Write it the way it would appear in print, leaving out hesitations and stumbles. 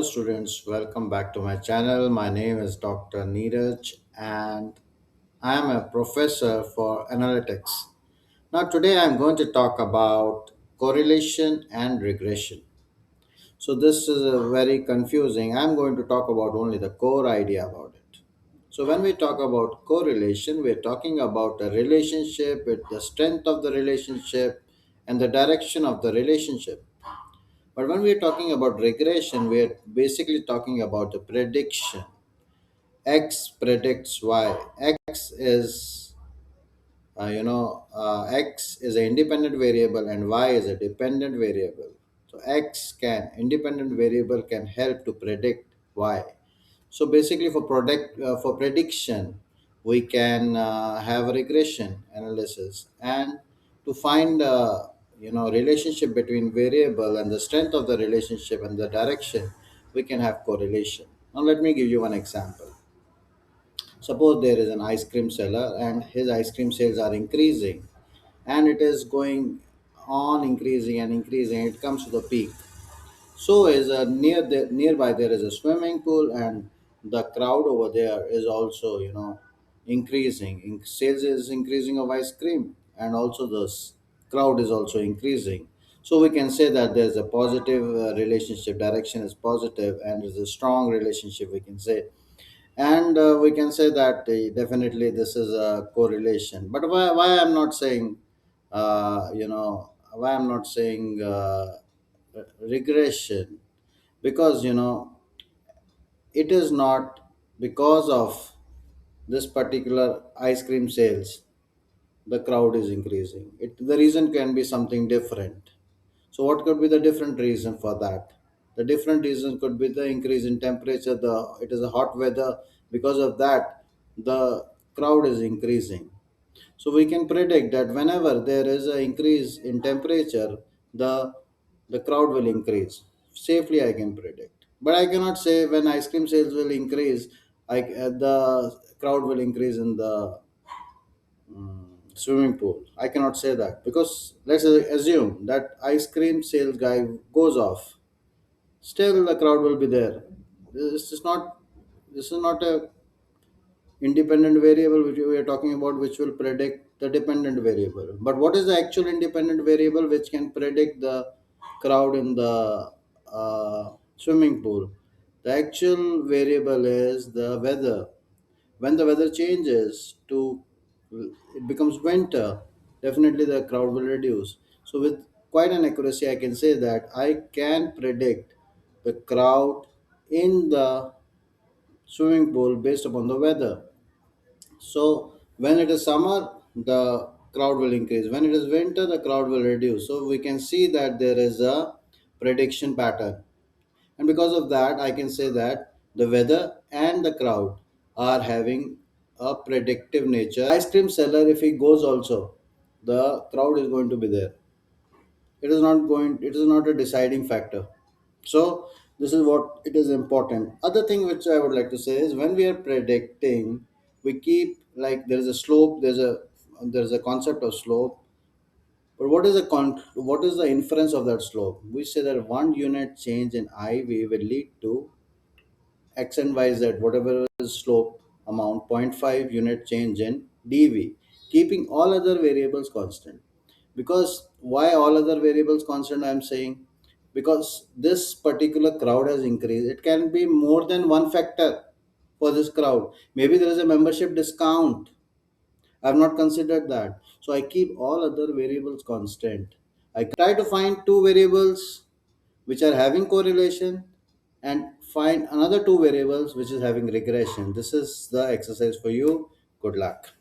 students, welcome back to my channel. My name is Dr. Neeraj and I am a professor for analytics. Now, today I'm going to talk about correlation and regression. So, this is a very confusing. I'm going to talk about only the core idea about it. So, when we talk about correlation, we're talking about a relationship with the strength of the relationship and the direction of the relationship. But when we're talking about regression, we're basically talking about the prediction. X predicts Y. X is an independent variable and Y is a dependent variable. So independent variable can help to predict Y. So basically, for prediction, we can have a regression analysis, and to find relationship between variable and the strength of the relationship and the direction, we can have correlation. Now, let me give you one example. Suppose there is an ice cream seller, and his ice cream sales are increasing, and it is going on increasing and increasing. It comes to the peak. So is nearby there is a swimming pool, and the crowd over there is also increasing. Sales is increasing of ice cream, and also crowd is also increasing. So we can say that there's a positive relationship. Direction is positive, and is a strong relationship. We can say, and we can say that definitely this is a correlation. But why I'm not saying, why I'm not saying regression, because it is not because of this particular ice cream sales the crowd is increasing. The reason can be something different. So what could be the different reason for that? The different reason could be the increase in temperature. It is a hot weather. Because of that, the crowd is increasing. So we can predict that whenever there is an increase in temperature, the the crowd will increase. Safely, I can predict. But I cannot say when ice cream sales will increase, the crowd will increase in the swimming pool. I cannot say that because let's assume that ice cream sales guy goes off. Still, the crowd will be there. This is not. This is not a independent variable which we are talking about, which will predict the dependent variable. But what is the actual independent variable which can predict the crowd in the swimming pool? The actual variable is the weather. When the weather changes to it becomes winter, definitely the crowd will reduce. So with quite an accuracy, I can say that I can predict the crowd in the swimming pool based upon the weather. So when it is summer, the crowd will increase. When it is winter, the crowd will reduce. So we can see that there is a prediction pattern. And because of that, I can say that the weather and the crowd are having a predictive nature. Ice cream seller, if he goes also, the crowd is going to be there. It is not a deciding factor. So this is what it is important. Other thing which I would like to say is when we are predicting, we keep like there is a slope, there's a concept of slope. But what is the inference of that slope? We say that one unit change in IV will lead to x and y z, whatever is slope amount, zero point 0.5 unit change in dv, keeping all other variables constant. Because why all other variables constant, I'm saying? Because this particular crowd has increased. It can be more than one factor for this crowd. Maybe there is a membership discount. I've not considered that. So I keep all other variables constant. I try to find two variables which are having correlation and find another two variables which is having regression. This is the exercise for you. Good luck.